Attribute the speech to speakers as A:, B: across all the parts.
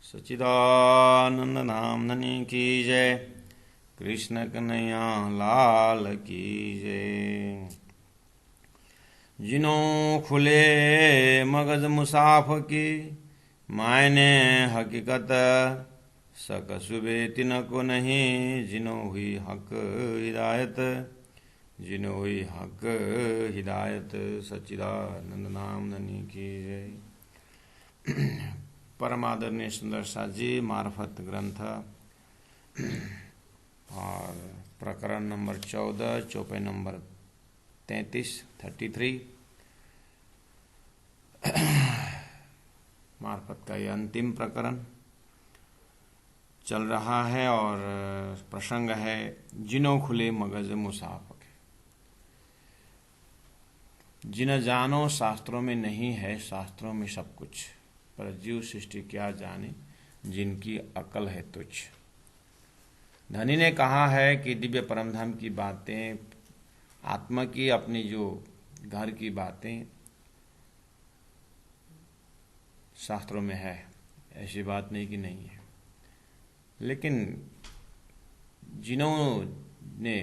A: सच्चिदानंद धाम धनी की जय। कृष्ण कन्हैया लाल की जय। जिन्हों खुले मगज मुसाफ की मायने हकीकत सक सुबे तिन को नहीं। जिन्हों हुई हक हिदायत, जिन्हों हुई हक हिदायत। सच्चिदानंद नाम धनी की जय। परमादरणीय सुंदर साथ जी मार्फत ग्रंथ और प्रकरण नंबर 14, चौपाई नंबर 33 मार्फत का ये अंतिम प्रकरण चल रहा है और प्रसंग है जिन्हों खुले मगज मुसाफ के। जिन जानो शास्त्रों में नहीं है, शास्त्रों में सब कुछ, पर जीव सृष्टि क्या जाने जिनकी अकल है तुच्छ। धनी ने कहा है कि दिव्य परमधाम की बातें, आत्मा की अपनी जो घर की बातें शास्त्रों में है, ऐसी बात नहीं कि नहीं है। लेकिन जिन्होंने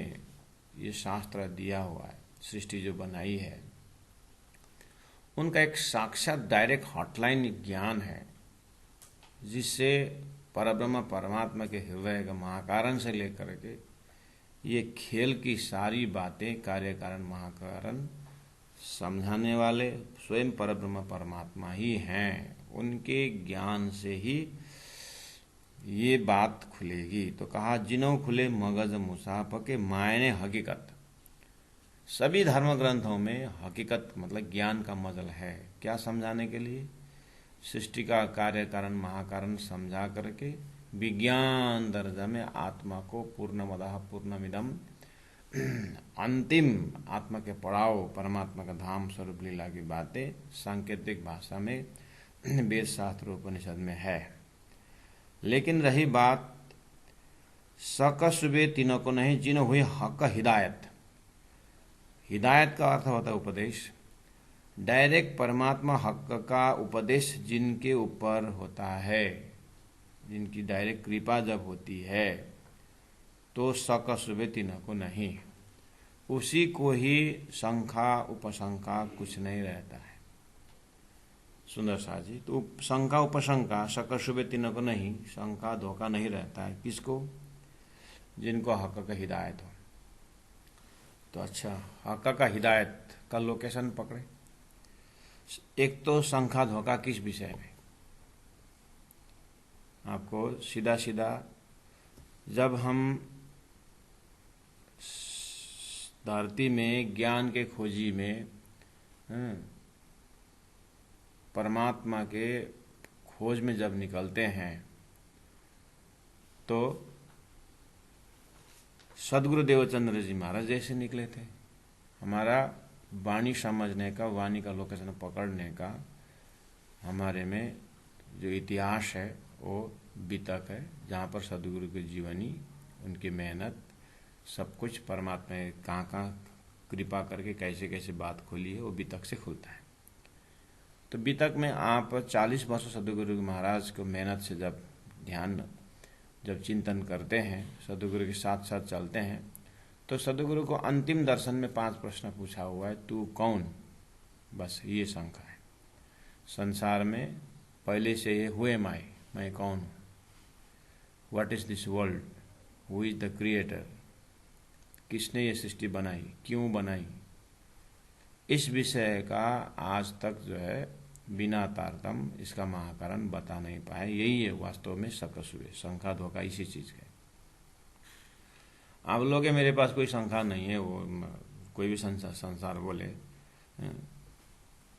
A: ये शास्त्र दिया हुआ है, सृष्टि जो बनाई है, उनका एक साक्षात डायरेक्ट हॉटलाइन ज्ञान है, जिससे परब्रह्म परमात्मा के हृदय का महाकारण से लेकर के ये खेल की सारी बातें कार्य कारण महाकारण समझाने वाले स्वयं परब्रह्म परमात्मा ही हैं। उनके ज्ञान से ही ये बात खुलेगी। तो कहा जिन्हों खुले मगज मुसाफ के मायने हकीकत। सभी धर्म ग्रंथों में हकीकत मतलब ज्ञान का मजल है। क्या समझाने के लिए? सृष्टि का कार्य कारण महाकारण समझा करके विज्ञान दर्जा में आत्मा को पूर्णमदः पूर्णमिदम् अंतिम आत्मा के पड़ाव परमात्मा का धाम स्वरूप लीला की बातें सांकेतिक भाषा में वेद शास्त्र उपनिषद में है। लेकिन रही बात सक सुबे तीनों को नहीं, जिन्हों हुई हक हिदायत। हिदायत का अर्थ होता है उपदेश। डायरेक्ट परमात्मा हक का उपदेश जिनके ऊपर होता है, जिनकी डायरेक्ट कृपा जब होती है, तो सक सुबे तीनों को नहीं, उसी को ही शंका उपशंका कुछ नहीं रहता है। सुंदर सा जी, तो शंका उपशंका सक सुबे तीनों को नहीं, शंका धोखा नहीं रहता है। किसको? जिनको हक का हिदायत हो। तो अच्छा, हक का हिदायत का लोकेशन पकड़े। एक तो शंका धोखा किस विषय में? आपको सीधा सीधा जब हम धरती में ज्ञान के खोजी में परमात्मा के खोज में जब निकलते हैं, तो सदगुरु देवचंद्र जी महाराज जैसे निकले थे। हमारा वाणी समझने का, वाणी का लोकेशन पकड़ने का हमारे में जो इतिहास है वो बीतक है, जहाँ पर सदगुरु की जीवनी, उनकी मेहनत, सब कुछ परमात्मा ने कहाँ कहाँ कृपा करके कैसे कैसे बात खोली है, वो बीतक से खुलता है। तो बीतक में आप 40 वर्ष सदगुरु महाराज को मेहनत से जब ध्यान, जब चिंतन करते हैं, सदगुरु के साथ साथ चलते हैं, तो सदगुरु को अंतिम दर्शन में 5 प्रश्न पूछा हुआ है। तू कौन? बस ये शंका है संसार में पहले से ये हुए मैं कौन हूँ? What is this world? Who is the creator? किसने ये सृष्टि बनाई, क्यों बनाई? इस विषय का आज तक जो है बिना तारतम इसका महाकारण बता नहीं पाए। यही है वास्तव में सकसुए, शंका धोखा इसी चीज का। आप लोग मेरे पास कोई शंका नहीं है, वो कोई भी संसार बोले।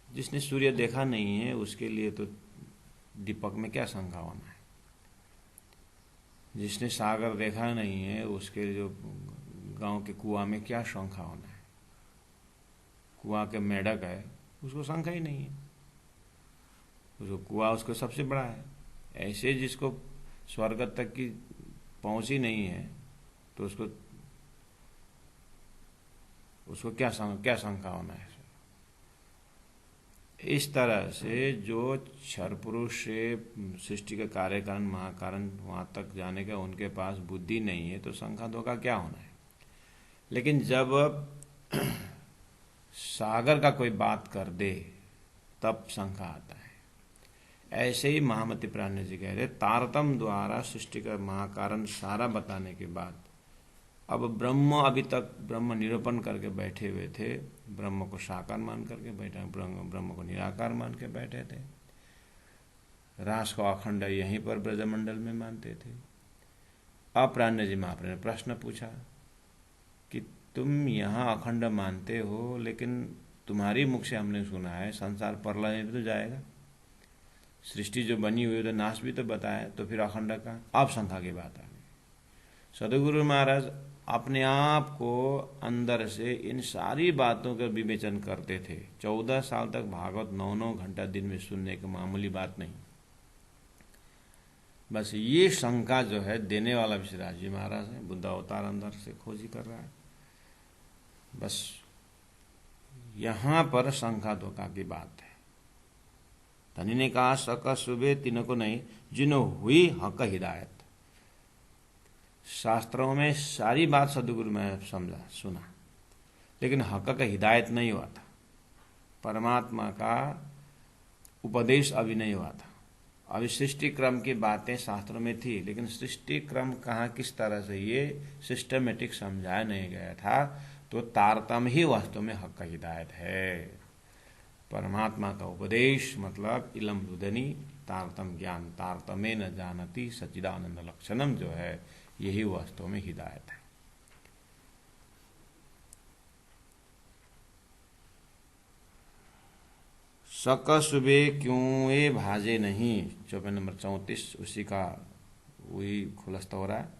A: जिसने सूर्य देखा नहीं है उसके लिए तो दीपक में क्या शंका होना है। जिसने सागर देखा नहीं है उसके जो गांव के कुआं में क्या शंका होना है। कुआं के मेढक है, उसको शंका ही नहीं है, उसको कुआं उसको सबसे बड़ा है। ऐसे जिसको स्वर्ग तक की पहुंच ही नहीं है, तो उसको क्या शंका होना है। इस तरह से जो क्षर पुरुष से सृष्टि का कार्य कारण महाकारण वहाँ तक जाने का उनके पास बुद्धि नहीं है, तो शंका धोखा क्या होना है। लेकिन जब सागर का कोई बात कर दे तब शंका आता है। ऐसे ही महामति प्राण जी कह रहे, तारतम द्वारा सृष्टि का महाकारण सारा बताने के बाद अब ब्रह्म, अभी तक ब्रह्म निरूपण करके बैठे हुए थे, ब्रह्म को साकार मान करके बैठे, ब्रह्म को निराकार मान के बैठे थे। रास को अखंड यहीं पर ब्रजमंडल में मानते थे। अब प्राण जी महाप्रभु ने प्रश्न पूछा कि तुम यहाँ अखंड मानते हो, लेकिन तुम्हारी मुख से हमने सुना है संसार प्रलय में भी तो जाएगा, सृष्टि जो बनी हुई है तो नाश भी तो बताया, तो फिर अखंड का अब शंका की बात आ गई। सदगुरु महाराज अपने आप को अंदर से इन सारी बातों का विवेचन करते थे। 14 साल तक भागवत 9-9 घंटा दिन में सुनने की मामूली बात नहीं। बस ये शंका जो है देने वाला विश्वराज जी महाराज है, बुद्ध अवतार अंदर से खोजी कर रहा है। बस यहां पर शंका धोखा की बात है। धनी ने कहा, सक सुबह तीनों को नहीं, जिन्हों हुई हक हिदायत। शास्त्रों में सारी बात सदगुरु में समझा सुना, लेकिन हक का हिदायत नहीं हुआ था, परमात्मा का उपदेश अभी नहीं हुआ था। अभी सृष्टि क्रम की बातें शास्त्रों में थी, लेकिन सृष्टि क्रम कहाँ किस तरह से ये सिस्टमेटिक समझाया नहीं गया था। तो तारतम्य ही वास्तव में हक का हिदायत है। परमात्मा का उपदेश मतलब इलम लुदनी तारतम ज्ञान, तारतमे न जानती सच्चिदानंद लक्षणम जो है, यही वास्तव में हिदायत है। सक सुबे क्यों ये भाजे नहीं, चौपाई नंबर 34, उसी का वही खुलासा हो रहा है।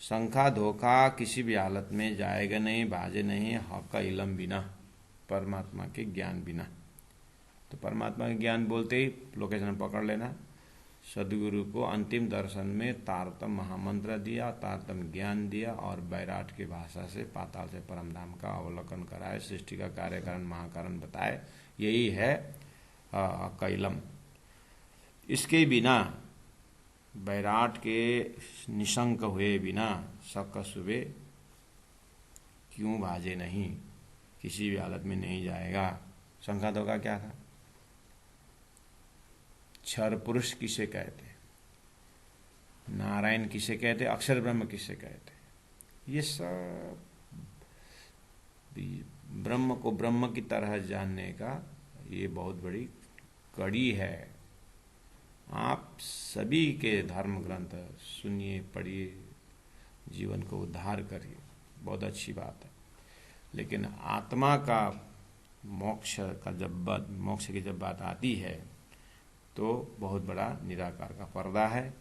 A: शंका धोखा किसी भी हालत में जाएगा नहीं, भाजे नहीं, हक का इलम बिना, परमात्मा के ज्ञान बिना। तो परमात्मा के ज्ञान बोलते ही लोकेशन पकड़ लेना। सदगुरु को अंतिम दर्शन में तारतम महामंत्र दिया, तारतम ज्ञान दिया और बैराट की भाषा से पाताल से परमधाम का अवलोकन कराए, सृष्टि का कार्य कारण महाकारण बताए। यही है कैलम। इसके बिना, बैराट के निशंक हुए बिना शक सुबह क्यों भाजे नहीं, किसी भी हालत में नहीं जाएगा। शंका धोखा क्या था? क्षर पुरुष किसे कहते, नारायण किसे कहते, अक्षर ब्रह्म किसे कहते, ये सब ब्रह्म को ब्रह्म की तरह जानने का ये बहुत बड़ी कड़ी है। आप सभी के धर्म ग्रंथ सुनिए, पढ़िए, जीवन को उद्धार करिए, बहुत अच्छी बात है। लेकिन आत्मा का मोक्ष की जब बात आती है तो बहुत बड़ा निराकार का पर्दा है।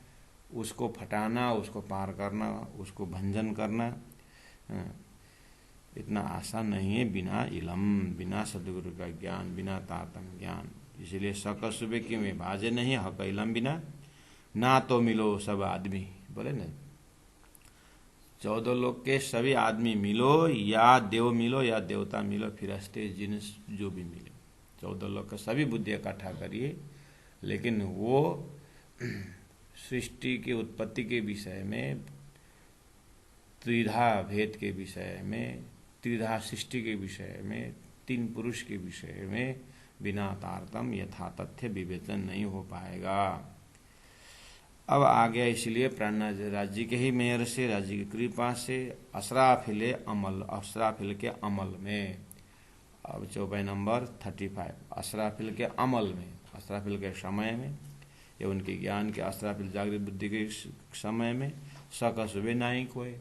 A: उसको फटाना, उसको पार करना, उसको भंजन करना इतना आसान नहीं है बिना इलम, बिना सदगुरु का ज्ञान, बिना तारतम्य ज्ञान। इसलिए सक सुबह की में बाजे नहीं, हक इलम बिना ना तो मिलो सब आदमी, बोले ना 14 लोग के सभी आदमी मिलो, या देव मिलो या देवता मिलो, फिरस्ते जिन जो भी मिले, 14 लोग का सभी बुद्धि इकट्ठा करिए, लेकिन वो सृष्टि की उत्पत्ति के विषय में, त्रिधा भेद के विषय में, त्रिधा सृष्टि के विषय में, तीन पुरुष के विषय में बिना तारतम यथा तथ्य विवेचन नहीं हो पाएगा। अब आ गया, इसलिए प्राणनाथ राज्य के ही मेयर से, राज्य की कृपा से असराफिल के अमल में, अब चौपाई नंबर 35, असराफिल के अमल में, असराफिल के समय में, या उनके ज्ञान के, असराफिल जागृत बुद्धि के समय में सक सुबह नाई कोई।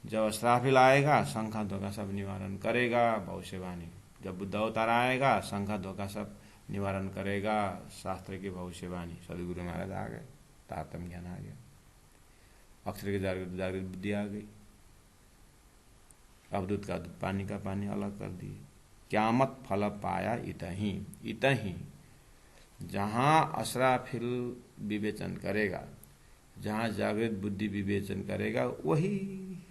A: जब असराफिल आएगा शंका धोखा सब निवारण करेगा, भविष्यवाणी। जब बुद्ध अवतार आएगा शंका धोखा सब निवारण करेगा, शास्त्र की भविष्यवाणी। सदगुरु महाराज आ गए, तारतम्य ज्ञान आ गया, अक्षर की जागृत बुद्धि आ गई, अवधूत का दूध पानी का पानी अलग कर दिए। क्यामत फल पाया इतही। जहां असराफिल विवेचन करेगा, जहां जागृत बुद्धि विवेचन करेगा, वही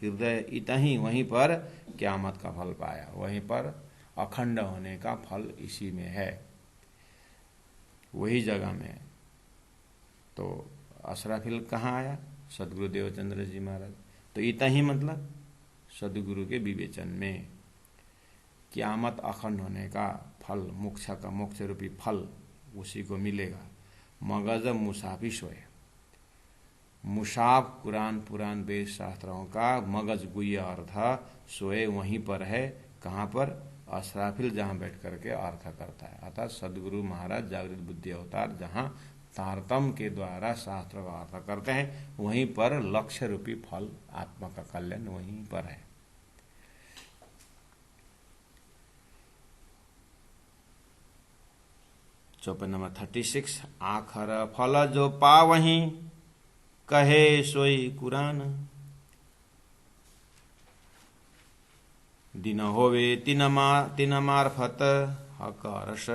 A: हृदय इतही, वहीं पर क्यामत का फल पाया, वहीं पर अखंड होने का फल इसी में है, वही जगह में है। तो असराफिल कहाँ आया? सदगुरु देवचंद्र जी महाराज। तो इतना ही मतलब सदगुरु के विवेचन में क़यामत अखंड होने का फल, मोक्ष का, मोक्ष रूपी फल उसी को मिलेगा। मगज मुसाफी सोए, मुसाफ कुरान पुराण वेद शास्त्रों का मगज गुह्य अर्थ सोए वहीं पर है। कहाँ पर? असराफिल जहाँ बैठ करके अर्थ करता है। अर्थात सदगुरु महाराज जागृत बुद्धि अवतार जहाँ तारतम्य के द्वारा शास्त्र का अर्थ करते हैं, वहीं पर लक्ष्य रूपी फल, आत्मा का कल्याण वहीं पर है। चौपाई नंबर 36। आखर फल जो पावहीं, कहे सोई कुरान। दिन होवे तिन मार्फत, हक रस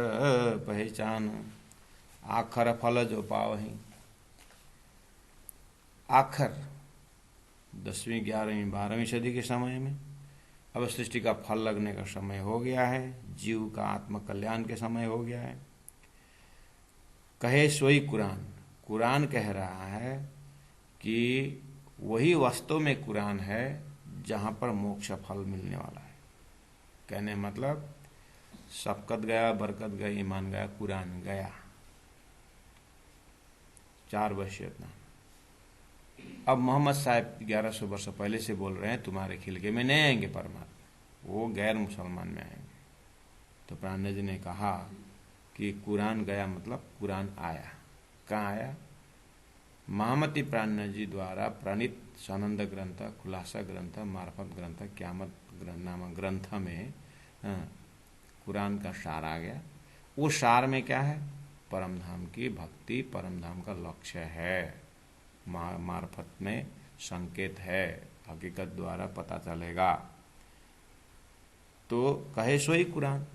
A: पहचान। आखर फल जो पावहीं, आखर 10वीं 11वीं 12वीं सदी के समय में अब सृष्टि का फल लगने का समय हो गया है, जीव का आत्म कल्याण के समय हो गया है। कहे सोई कुरान, कुरान कह रहा है कि वही वास्तव में कुरान है जहाँ पर मोक्ष फल मिलने वाला है। कहने मतलब सबकत गया, बरकत गई, ईमान गया, कुरान गया। 4 वसीयतना। अब मोहम्मद साहब 1100 वर्ष पहले से बोल रहे हैं तुम्हारे खिलके में नहीं आएंगे परमात्मा, वो गैर मुसलमान में आएंगे। तो प्राण जी ने कहा कि कुरान गया मतलब कुरान आया। कहाँ आया? महामती प्राण जी द्वारा प्रणीत सनंद ग्रंथ, खुलासा ग्रंथ, मार्फत ग्रंथ, क़यामत नामक ग्रंथ में कुरान का सार आ गया। वो सार में क्या है? परम धाम की भक्ति, परम धाम का लक्ष्य है। मार्फत में संकेत है, हकीकत द्वारा पता चलेगा। तो कहे सोई कुरान,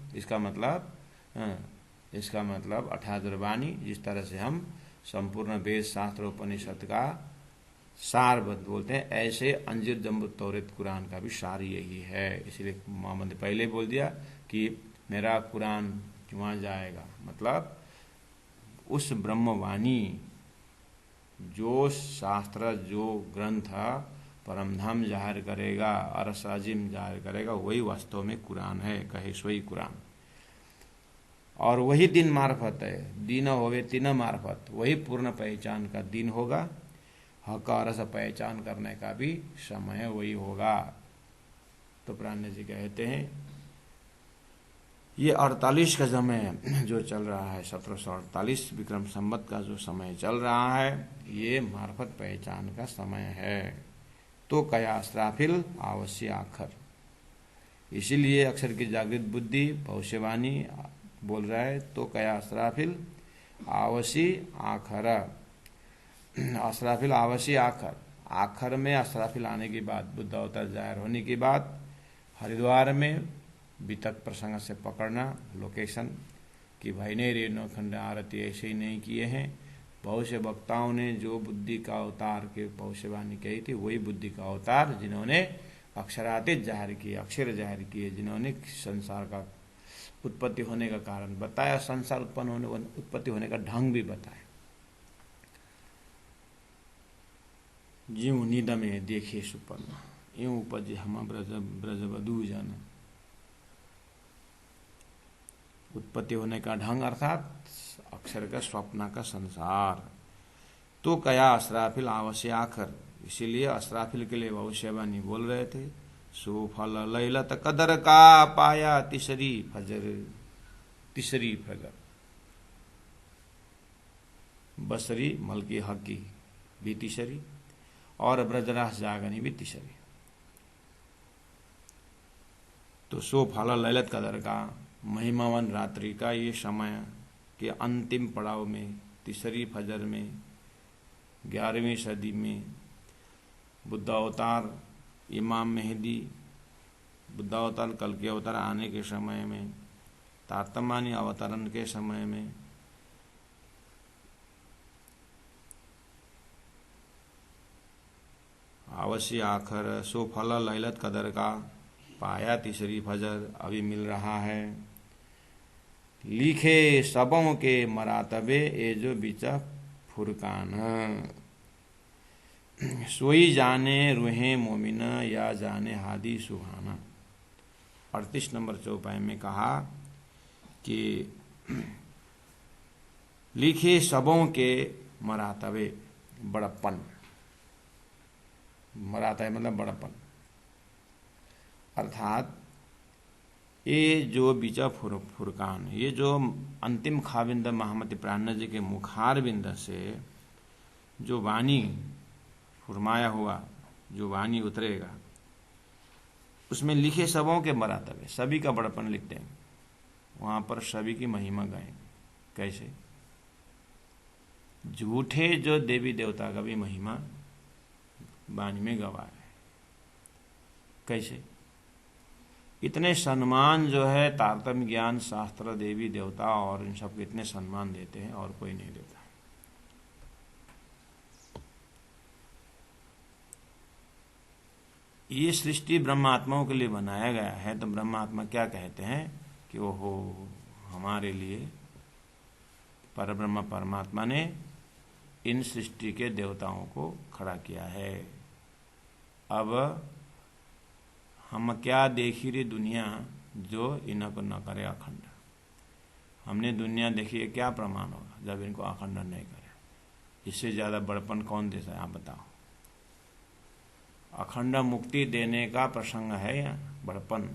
A: इसका मतलब 18 वाणी, जिस तरह से हम संपूर्ण वेद शास्त्र उपनिषद का सार बोलते हैं, ऐसे अंजीर जम्बू तौरेत कुरान का भी सार यही है। इसलिए मोहम्मद ने पहले बोल दिया कि मेरा कुरान वहाँ जाएगा, मतलब उस ब्रह्मवाणी, जो शास्त्र, जो ग्रंथ परमधाम जाहिर करेगा, अरस अजीम जाहिर करेगा, वही वास्तव में कुरान है। कहे सोई कुरान। और वही दिन मार्फत है, दिन होवे तीन मार्फत, वही पूर्ण पहचान का दिन होगा। हक और रस पहचान करने का भी समय वही होगा। तो प्राण जी कहते हैं ये 48 का समय जो चल रहा है, 1748 विक्रम संवत का जो समय चल रहा है, ये मार्फत पहचान का समय है। तो कया अस्राफिल अवश्य आखर। इसीलिए अक्षर की जागृत बुद्धि भविष्यवाणी बोल रहा है, तो कया अस्राफिल अवश्य आखर। अस्राफिल अवश्य आखर। आखर में अस्राफिल आने के बाद, बुद्ध अवतार जाहिर होने के बाद हरिद्वार में वितक प्रसंग से पकड़ना लोकेशन कि भाई ने रेणु खंड आरती ऐसे ही नहीं किए हैं। बहुत से वक्ताओं ने जो बुद्धि का अवतार के भविष्यवाणी कही थी, वही बुद्धि का अवतार जिन्होंने अक्षरातीत जाहिर किए, अक्षर जाहिर किए, जिन्होंने संसार का उत्पत्ति होने का कारण बताया, संसार उत्पत्ति होने का ढंग भी बताया। ज्यों नींद में देखे सुपन्न, यूं उपजे हम ब्रजवधू जन। उत्पत्ति होने का ढंग अर्थात अक्षर का स्वप्न का संसार। तो कया अस्राफिल अवश्य आखर। इसीलिए अस्राफिल के लिए भविष्यवाणी बोल रहे थे। सुफल लैलत कदर का पाया तीसरी फजर। बसरी मलकी हकी भी तीसरी, और ब्रजरास जागनी भी तीसरी। तो सुफल लैलत कदर का महिमावन रात्रि का ये समय के अंतिम पड़ाव में, तीसरी फजर में, 11वीं सदी में बुद्ध अवतार, इमाम मेहदी, बुद्ध अवतार कल के अवतार आने के समय में, तातमानी अवतरण के समय में अवश्य आखर। सो फल लैलत कदर का पाया तीसरी फजर, अभी मिल रहा है। लिखे सबों के मरातबे ए जो बिचा फुरकान, सोई जाने रूहें मोमिना या जाने हादी सुहाना। 38 नंबर चौपाई में कहा कि लिखे सबों के मरातबे, बड़प्पन, मरातबे मतलब बड़प्पन, अर्थात ये जो बीचा फुरकान, ये जो अंतिम खाविंद महामति प्राण जी के मुखार बिंद से जो वाणी फुरमाया हुआ, जो वाणी उतरेगा, उसमें लिखे सबों के मरातबे, सभी का बड़पन लिखते हैं, वहां पर सभी की महिमा गाएंगे। कैसे? झूठे जो देवी देवता का भी महिमा वाणी में गवाए। कैसे? इतने सम्मान जो है तारतम्य ज्ञान शास्त्र देवी देवता और इन सबको इतने सम्मान देते हैं और कोई नहीं देता। ये सृष्टि ब्रह्मात्माओं के लिए बनाया गया है, तो ब्रह्मात्मा क्या कहते हैं कि ओहो, हमारे लिए परब्रह्म परमात्मा ने इन सृष्टि के देवताओं को खड़ा किया है। अब हम क्या देखी रे दुनिया जो इनको न करे अखंड। हमने दुनिया देखी है, क्या प्रमाण होगा जब इनको अखंड नहीं करे। इससे ज्यादा बड़पन कौन दे सकता है, आप बताओ। अखंड मुक्ति देने का प्रसंग है या बड़पन।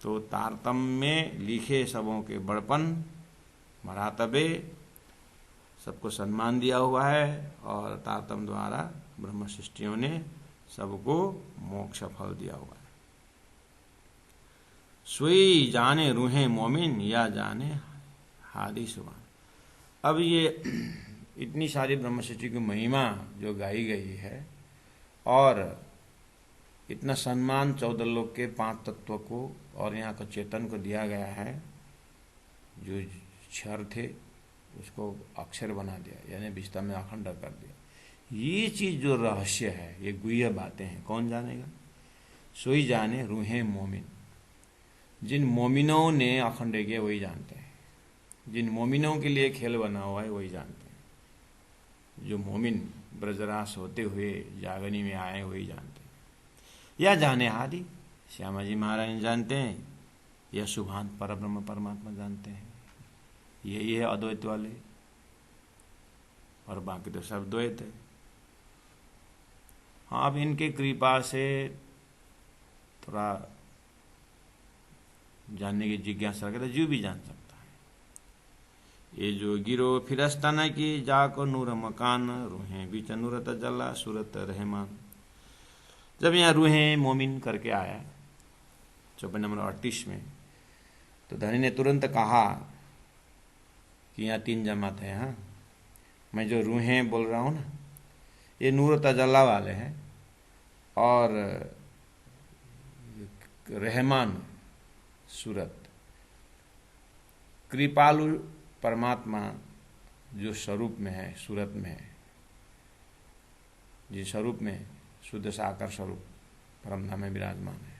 A: तो तारतम्य में लिखे सबों के बड़पन, मरातबे, सबको सम्मान दिया हुआ है और तारतम्य द्वारा ब्रह्म सृष्टियों ने सबको मोक्ष फल दिया हुआ है। सोई जाने रूहें मोमिन या जाने हादी सुबान। अब ये इतनी सारी ब्रह्म सृष्टि की महिमा जो गाई गई है और इतना सम्मान 14 लोक के 5 तत्व को और यहाँ का चेतन को दिया गया है, जो क्षर थे उसको अक्षर बना दिया, यानी विस्तार में अखंड कर दिया। ये चीज जो रहस्य है, ये गुह्य बातें हैं, कौन जानेगा? सोई जाने रूहें मोमिन। जिन मोमिनों ने अखंड किया वही जानते हैं, जिन मोमिनों के लिए खेल बना हुआ है वही जानते हैं। जो मोमिन ब्रजरास होते हुए जागनी में आए वही जानते हैं। या जाने हादी, श्यामा जी महाराज जानते हैं, या सुभान परब्रह्म परमात्मा जानते हैं। यही है अद्वैत वाले, और बाकी तो सब द्वैत है। हाँ, अब इनके कृपा से थोड़ा जानने की जिज्ञासा रखे तो जीव भी जान सकता है। ये जो गिरो फिरस्ताना की जाको नूर मकान, रूहें बीच नूरत जल्ला सूरत रहमान। जब यहाँ रूहें मोमिन करके आया चौपाई नंबर 38 में, तो धनी ने तुरंत कहा कि यहाँ 3 जमात है। हाँ, मैं जो रूहें बोल रहा हूँ ना, ये नूर तजल्ला वाले हैं और रहमान सूरत, कृपालु परमात्मा जो स्वरूप में है, सूरत में है, जिस स्वरूप में शुद्ध साकार स्वरूप परमधाम में विराजमान है,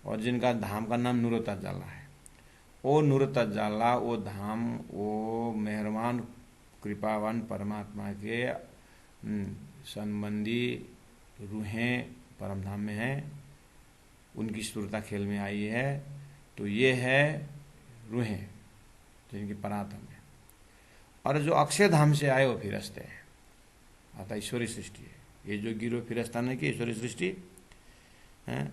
A: और जिनका धाम का नाम नूर तजल्ला है। वो नूर तजल्ला, वो धाम, वो मेहरबान कृपावान परमात्मा के संबंधी रूहें परमधाम में हैं, उनकी सुरता खेल में आई है। तो ये है रूहें जिनकी परात्म है। और जो अक्षय धाम से आए वो फिरस्ते हैं, अतः ईश्वरी सृष्टि है। ये जो गिरो फिरस्तान की ईश्वरी सृष्टि है।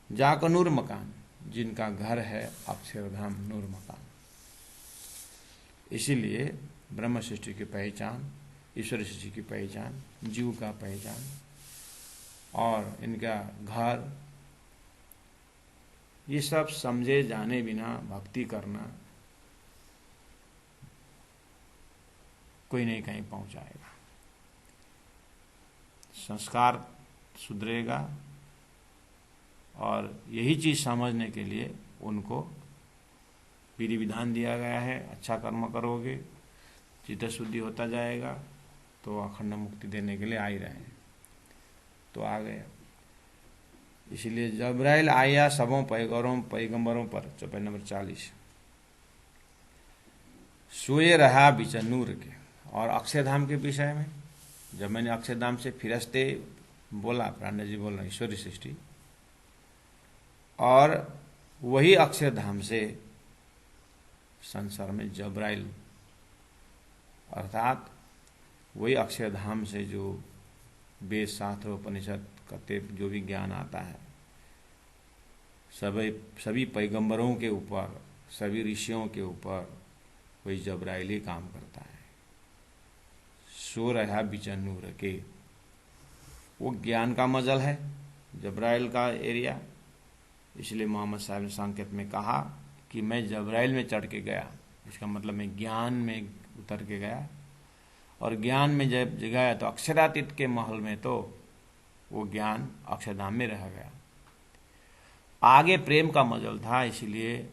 A: जाको नूर मकान, जिनका घर है अक्षरधाम नूर मकान। इसीलिए ब्रह्म सृष्टि की पहचान, ईश्वर सृष्टि की पहचान, जीव का पहचान और इनका घर, ये सब समझे जाने बिना भक्ति करना कोई नहीं कहीं पहुंचाएगा। संस्कार सुधरेगा और यही चीज समझने के लिए उनको विधि विधान दिया गया है। अच्छा कर्म करोगे, चित्त शुद्धि होता जाएगा, तो अखंड मुक्ति देने के लिए आ ही रहे हैं। तो आ गए। इसलिए जब्राइल आया सबों पैगंबरों पर, चौपाई नंबर 40, सोए रहा बीच नूर के। और अक्षरधाम के विषय में जब मैंने अक्षरधाम से फिरस्ते बोला, पांडे जी बोल रहे ईश्वरीय सृष्टि, और वही अक्षरधाम से संसार में जब्राइल, अर्थात वही अक्षरधाम से जो वेद शास्त्र उपनिषद करते जो भी ज्ञान आता है सभी पैगंबरों के ऊपर, सभी ऋषियों के ऊपर वही जब्राइल ही काम करता है। सो रहा बिचन नूर के, वो ज्ञान का मजल है जब्राइल का एरिया। इसलिए मोहम्मद साहब ने संकेत में कहा कि मैं जब्राइल में चढ़ के गया, इसका मतलब मैं ज्ञान में उतर के गया, और ज्ञान में जब गया तो अक्षरातीत के महल में तो वो ज्ञान अक्षरधाम में रह गया। आगे प्रेम का मजल था, इसलिए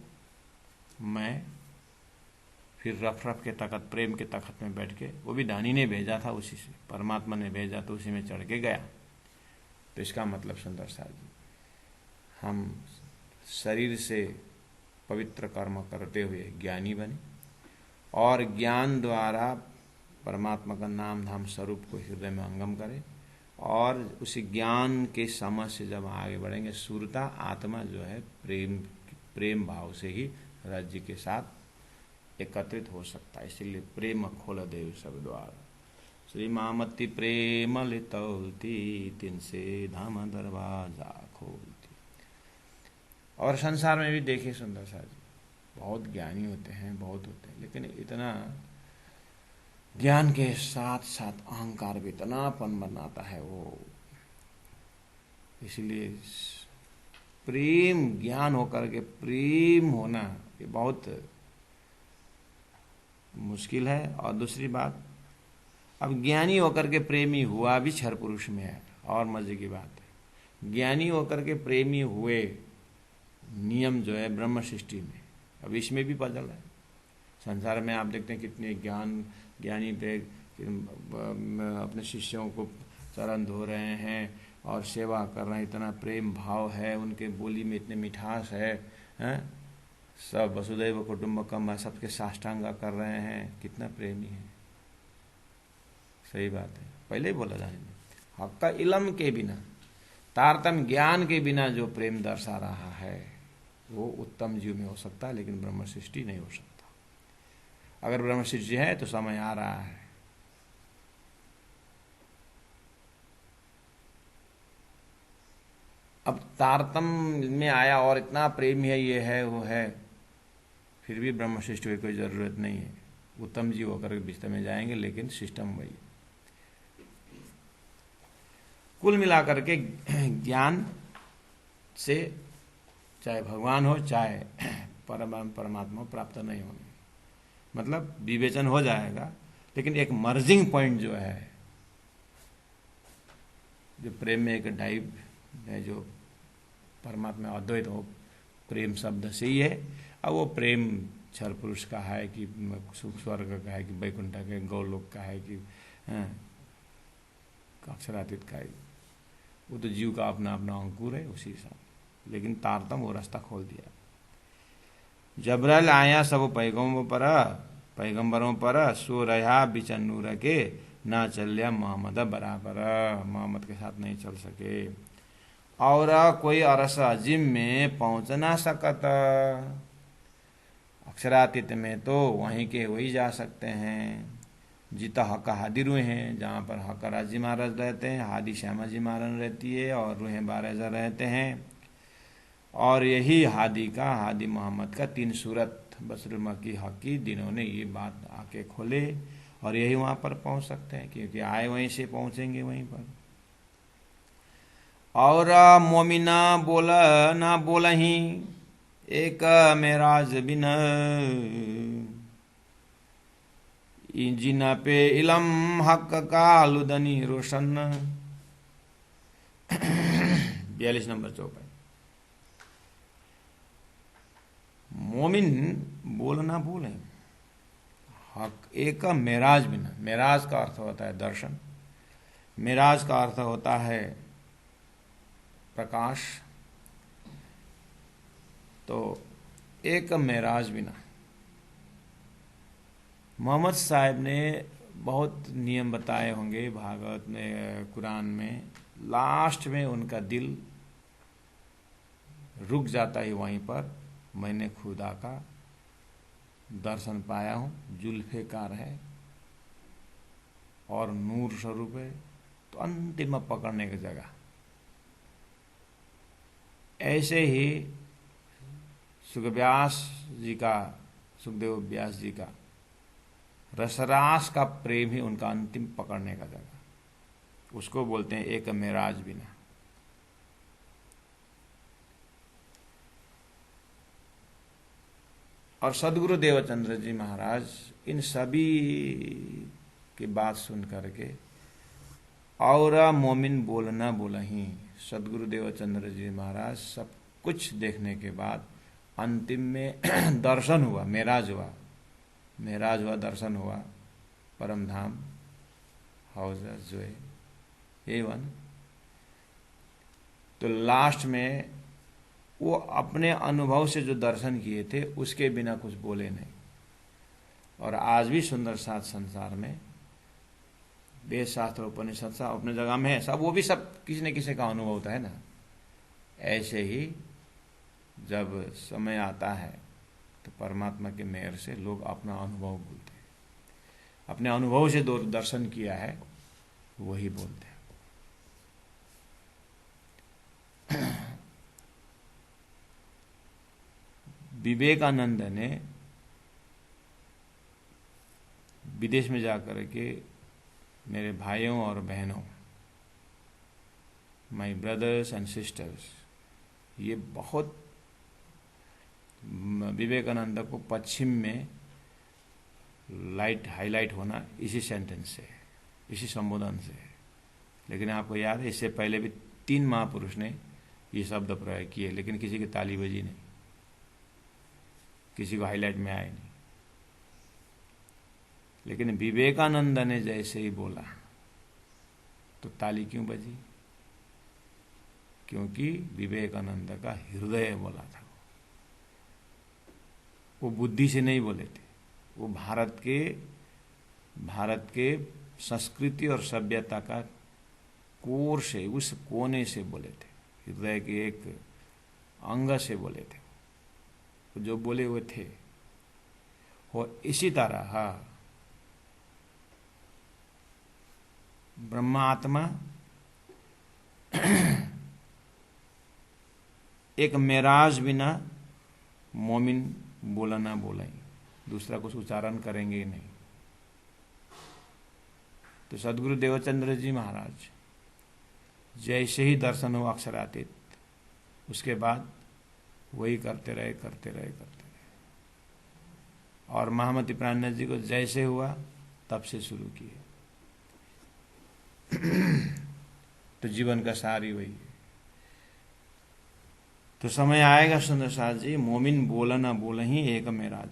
A: मैं फिर रफ के तखत, प्रेम के तखत में बैठ के, वो भी दानी ने भेजा था, उसी से परमात्मा ने भेजा तो उसी में चढ़ के गया। तो इसका मतलब सुंदर साहब जी, हम शरीर से पवित्र कर्म करते हुए ज्ञानी बने और ज्ञान द्वारा परमात्मा का नाम धाम स्वरूप को हृदय में अंगम करें, और उसी ज्ञान के समझ से जब आगे बढ़ेंगे, सुरता आत्मा जो है प्रेम भाव से ही राज्य के साथ एकत्रित हो सकता है। इसलिए प्रेम खोल देव सब द्वार, श्री मामती प्रेम लितौती, तिन से धाम दरवाजा खोलती। और संसार में भी देखिए सुंदर सा जी, बहुत ज्ञानी होते हैं, बहुत होते हैं, लेकिन इतना ज्ञान के साथ साथ अहंकार भी इतनापन बनाता है वो। इसलिए प्रेम ज्ञान होकर के प्रेम होना ये बहुत मुश्किल है। और दूसरी बात, अब ज्ञानी होकर के प्रेमी हुआ भी क्षर पुरुष में है, और मजे की बात है, ज्ञानी होकर के प्रेमी हुए नियम जो है ब्रह्म सृष्टि में, अब इसमें भी पजल है। संसार में आप देखते हैं कितने ज्ञानी अपने शिष्यों को चरण धो रहे हैं और सेवा कर रहे हैं, इतना प्रेम भाव है उनके बोली में, इतने मिठास है, हैं? सब वसुदैव कुटुंबकम सबके साष्टांग कर रहे हैं, कितना प्रेमी है। सही बात है, पहले ही बोला जाने, हक्का इलम के बिना, तारतम ज्ञान के बिना जो प्रेम दर्शा रहा है वो उत्तम जीव में हो सकता है, लेकिन ब्रह्म सृष्टि नहीं हो सकता। अगर ब्रह्म सृष्टि है तो समय आ रहा है। अब तारतम में आया और इतना प्रेम है, ये है वो है, फिर भी ब्रह्म सृष्टि की कोई जरूरत नहीं है। उत्तम जीव होकर बिस्तर में जाएंगे, लेकिन सिस्टम वही। कुल मिलाकर के ज्ञान से चाहे भगवान हो चाहे परमात्मा प्राप्त नहीं होंगे, मतलब विवेचन हो जाएगा, लेकिन एक मर्जिंग पॉइंट जो है, जो प्रेम में एक डाइव है, जो परमात्मा अद्वैत हो, प्रेम शब्द से ही है। अब वो प्रेम क्षर पुरुष का है कि स्वर्ग का है कि वैकुंठ का, गौलोक का है कि अक्षरातीत का है, वो तो जीव का अपना अपना अंकुर है उसी हिसाब। लेकिन तारतम वो रास्ता खोल दिया। जब्राइल आया सब पैगंबरों पर, सो रहा बिचन नूर के, ना चलिया मोहम्मद बराबर, मोहम्मद के साथ नहीं चल सके। और कोई अरस अजीम में पहुंच ना सकता, अक्षरातीत में तो वहीं के वही जा सकते हैं। जीता हक हादी रूहें हैं, जहाँ पर हक राजी महाराज रहते हैं, हादी श्यामा जी महाराज रहती है, और रूहें 12 रहते हैं। और यही हादी का, हादी मोहम्मद का 3 सूरत बसरुल मक्की हकी, दिनों ने ये बात आके खोले, और यही वहाँ पर पहुँच सकते हैं, क्योंकि आए वहीं से पहुँचेंगे वहीं पर। और मोमिना बोला ना बोला ही एक मेराज बिन, जिना पे इलम हक का लुदनी रोशन। 42 नंबर चौपाई। मोमिन बोलना बोले, हक एक मेराज बिना, मेराज का अर्थ होता है दर्शन, मेराज का अर्थ होता है प्रकाश, तो एक मेराज बिना। मोहम्मद साहब ने बहुत नियम बताए होंगे भागवत में, कुरान में, लास्ट में उनका दिल रुक जाता है वहीं पर, मैंने खुदा का दर्शन पाया हूँ, जुल्फे कार है और नूर स्वरूप है, तो अंतिम पकड़ने की जगह। ऐसे ही सुखदेव व्यास जी का रसरास का प्रेम ही उनका अंतिम पकड़ने का जगह, उसको बोलते हैं एक मेराज बिना। और सदगुरु देवचंद्र जी महाराज इन सभी की बात सुन करके, और मोमिन बोलना बोलही, सदगुरु देवचंद्र जी महाराज सब कुछ देखने के बाद अंतिम में दर्शन हुआ, मेराज हुआ, दर्शन हुआ, परम धाम हाउस जो है A1। तो लास्ट में वो अपने अनुभव से जो दर्शन किए थे उसके बिना कुछ बोले नहीं। और आज भी सुंदर साथ संसार में वेद शास्त्र उपनिषद सब अपने जगह में है, सब वो भी सब किसी न किसी का अनुभव होता है ना। ऐसे ही जब समय आता है तो परमात्मा के मेहर से लोग अपना अनुभव बोलते हैं, अपने अनुभव से दर्शन किया है वही बोलते हैं। विवेकानंद ने विदेश में जाकर के मेरे भाइयों और बहनों, माय ब्रदर्स एंड सिस्टर्स, ये बहुत विवेकानंद को पश्चिम में हाईलाइट होना इसी सेंटेंस से, इसी संबोधन से। लेकिन आपको याद है इससे पहले भी 3 महापुरुष ने ये शब्द प्रयोग किए, लेकिन किसी की ताली बजी नहीं, किसी को हाईलाइट में आए नहीं। लेकिन विवेकानंद ने जैसे ही बोला तो ताली क्यों बजी? क्योंकि विवेकानंद का हृदय बोला था। वो बुद्धि से नहीं बोले थे, वो भारत के संस्कृति और सभ्यता का कोर से, उस कोने से बोले थे, हृदय के एक अंग से बोले थे। जो बोले हुए थे। और इसी तरह ब्रह्मात्मा एक मेराज बिना मोमिन बोला ना बोले, दूसरा कुछ उच्चारण करेंगे ही नहीं। तो सदगुरु देवचंद्र जी महाराज जैसे ही दर्शन हुआ अक्षरातीत, उसके बाद वही करते रहे। और महामती प्राणनाथ जी को जैसे हुआ तब से शुरू किए। तो जीवन का सार ही वही है। तो समय आएगा सुंदर साथ जी, मोमिन बोला ना बोला ही एक मेरा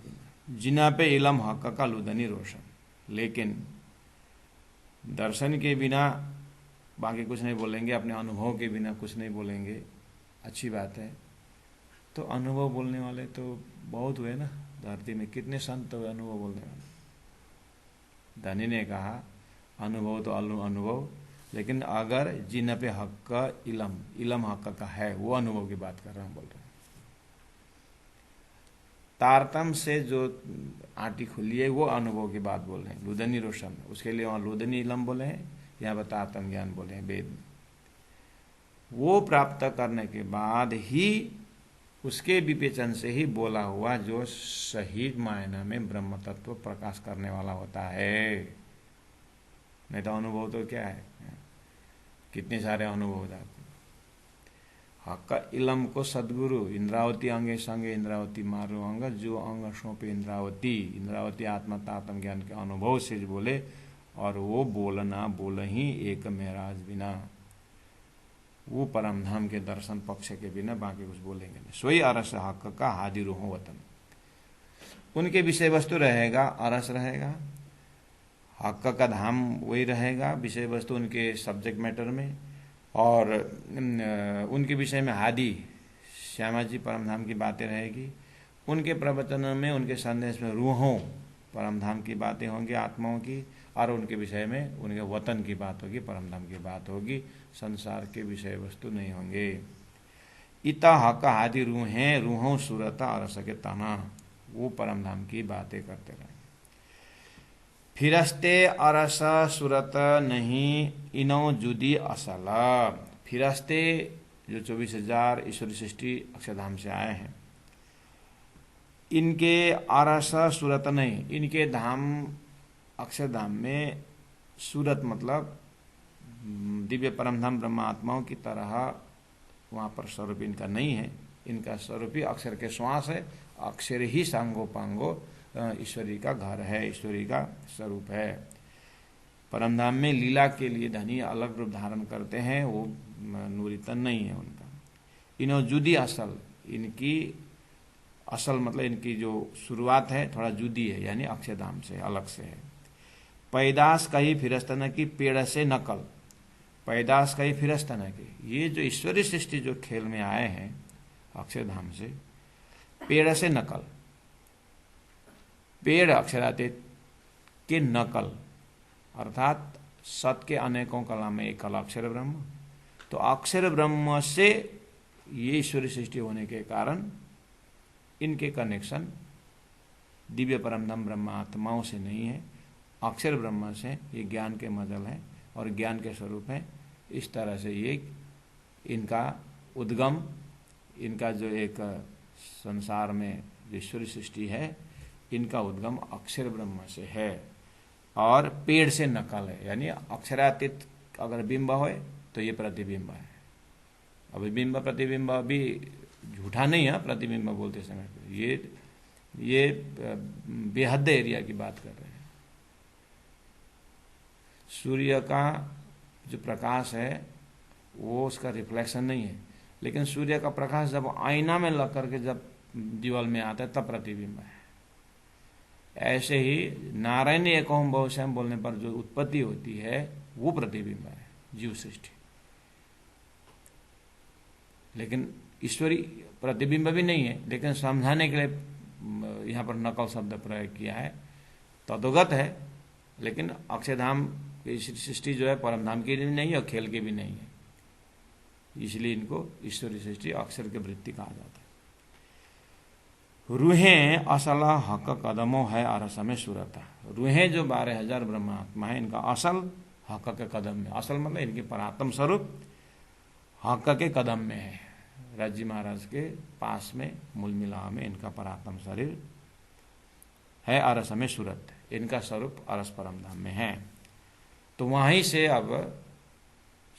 A: जिना पे इलम हक का लुदनी रोशन। लेकिन दर्शन के बिना बाकी कुछ नहीं बोलेंगे, अपने अनुभव के बिना कुछ नहीं बोलेंगे, अच्छी बात है। तो अनुभव बोलने वाले तो बहुत हुए ना धरती में, कितने संत हुए अनुभव बोलने वाले। धनी ने कहा अनुभव तो अनुभव, लेकिन अगर जिन पे हक का इलम हक का है, वो अनुभव की बात कर रहा हूं, बोल रहे हैं। तारतम से जो आटी खुली है वो अनुभव की बात बोल रहे हैं, लुदनी रोशन। उसके लिए वहां लुदनी इलम बोले हैं, यहाँ पर तारतम ज्ञान बोले हैं वेद में। वो प्राप्त करने के बाद ही उसके विवेचन से ही बोला हुआ जो सही मायना में ब्रह्म तत्व प्रकाश करने वाला होता है। नहीं तो अनुभव तो क्या है, कितने सारे अनुभव हो जाते। हक इलम को सदगुरु इंद्रावती अंगे संगे इंद्रावती मारो अंग, जो अंग सौंपे इंद्रावती आत्मा तात्म ज्ञान के अनुभव से बोले। और वो बोलना बोल ही एक मेराज बिना, वो परम धाम के दर्शन पक्ष के बिना बाकी कुछ बोलेंगे नहीं। सोई अरस हक का हादी रूह वतन, उनके विषय वस्तु रहेगा, अरस रहेगा, हक का धाम वही रहेगा, विषय वस्तु उनके सब्जेक्ट मैटर में। और उनके विषय में हादी श्यामा जी परमधाम की बातें रहेगी, उनके प्रवचन में, उनके संदेश में रूहों परमधाम की बातें होंगी, आत्माओं की, और उनके विषय में उनके वतन की बात होगी, परमधाम की बात होगी, संसार के विषय वस्तु नहीं होंगे। इता हक आदि रूहें रूहों सूरता अरस के तना, वो परमधाम की बातें करते रहेंगे। फिरस्ते अरस सूरत नहीं इनो जुदी असल। फिरस्ते जो 24,000 ईश्वरी सृष्टि अक्षरधाम से आए हैं, इनके अरस सूरत नहीं, इनके धाम अक्षरधाम में सूरत मतलब दिव्य परमधाम ब्रह्मात्माओं की तरह वहाँ पर स्वरूप इनका नहीं है। इनका स्वरूप ही अक्षर के श्वास है, अक्षर ही सांगो पांगो ईश्वरी का घर है, ईश्वरी का स्वरूप है। परमधाम में लीला के लिए धनी अलग रूप धारण करते हैं, वो नूरितन नहीं है उनका। इनो जुदी असल, इनकी असल मतलब इनकी जो शुरुआत है थोड़ा जुदी है, यानी अक्षरधाम से अलग से है। पैदाश कही फिरस्तन की, पेड़ से नकल, पैदाश कही फिरस्तन की, ये जो ईश्वरी सृष्टि जो खेल में आए हैं अक्षरधाम से, पेड़ से नकल, पेड़ अक्षरातीत के नकल, अर्थात सत के अनेकों कला में एक कला अक्षर ब्रह्म, तो अक्षर ब्रह्म से ये ईश्वरी सृष्टि होने के कारण इनके कनेक्शन दिव्य परमधाम ब्रह्मात्माओं से नहीं है, अक्षर ब्रह्म से। ये ज्ञान के मजल है और ज्ञान के स्वरूप है। इस तरह से ये इनका उद्गम, इनका जो एक संसार में ईश्वरी सृष्टि है, इनका उद्गम अक्षर ब्रह्म से है और पेड़ से नकल है, यानी अक्षरातीत अगर बिंब हो तो ये प्रतिबिंब है। अब बिंब प्रतिबिंब भी झूठा नहीं है, प्रतिबिंब बोलते समय ये बेहद एरिया की बात कर रहे हैं। सूर्य का जो प्रकाश है वो उसका रिफ्लेक्शन नहीं है, लेकिन सूर्य का प्रकाश जब आईना में लग करके जब दीवाल में आता है तब प्रतिबिंब है। ऐसे ही नारायण एकोम बहुश्याम बोलने पर जो उत्पत्ति होती है वो प्रतिबिंब है, जीव सृष्टि। लेकिन ईश्वरी प्रतिबिंब भी नहीं है, लेकिन समझाने के लिए यहाँ पर नकल शब्द प्रयोग किया है। तद्गत है, लेकिन अक्षरधाम की सृष्टि जो है परमधाम की भी नहीं है और खेल की भी नहीं है, इसलिए इनको ईश्वरी सृष्टि अक्षर की वृत्ति कहा जाता है। रूहें असल हक कदमों है अरस में सूरत। रूहें जो 12,000 ब्रह्मात्मा है, इनका असल हक के कदम में, असल मतलब इनके परात्म स्वरूप हक के कदम में है। राज्य महाराज के पास में मूल मिला में इनका परात्म शरीर है, अरस में सूरत, इनका स्वरूप अरस परमधाम में है। तो वहीं से अब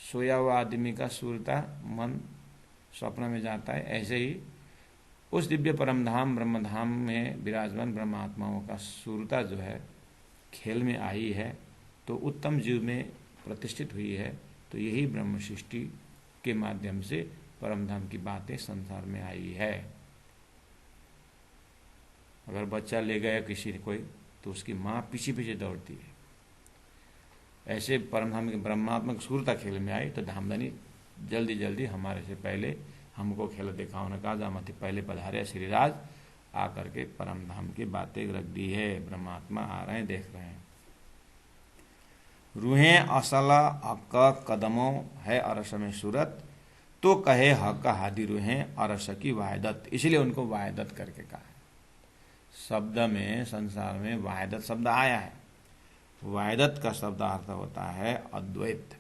A: सोया हुआ आदमी का सूरता मन स्वप्न में जाता है, ऐसे ही उस दिव्य परमधाम ब्रह्मधाम में विराजमान ब्रह्मात्माओं का सूरता जो है खेल में आई है, तो उत्तम जीव में प्रतिष्ठित हुई है। तो यही ब्रह्म सृष्टि के माध्यम से परमधाम की बातें संसार में आई है। अगर बच्चा ले गया किसी कोई, तो उसकी माँ पीछे पीछे दौड़ती है। ऐसे परमधाम के ब्रह्मात्मक सूरता खेल में आई, तो धामधनी जल्दी जल्दी हमारे से पहले हमको खेल दिखाओ ने कहा, जामती पहले पधारे श्रीराज, आकर के परमधाम की बातें रख दी है। ब्रह्मात्मा आ रहे हैं, देख रहे हैं। रूहें असल हक कदमों है अरस में सूरत, तो कहे हक हादी रूहें अरस की वाहिदत, इसलिए उनको वाहिदत करके कहा है। शब्द में संसार में वाहिदत शब्द आया है, वाहिदत का शब्द अर्थ होता है अद्वैत,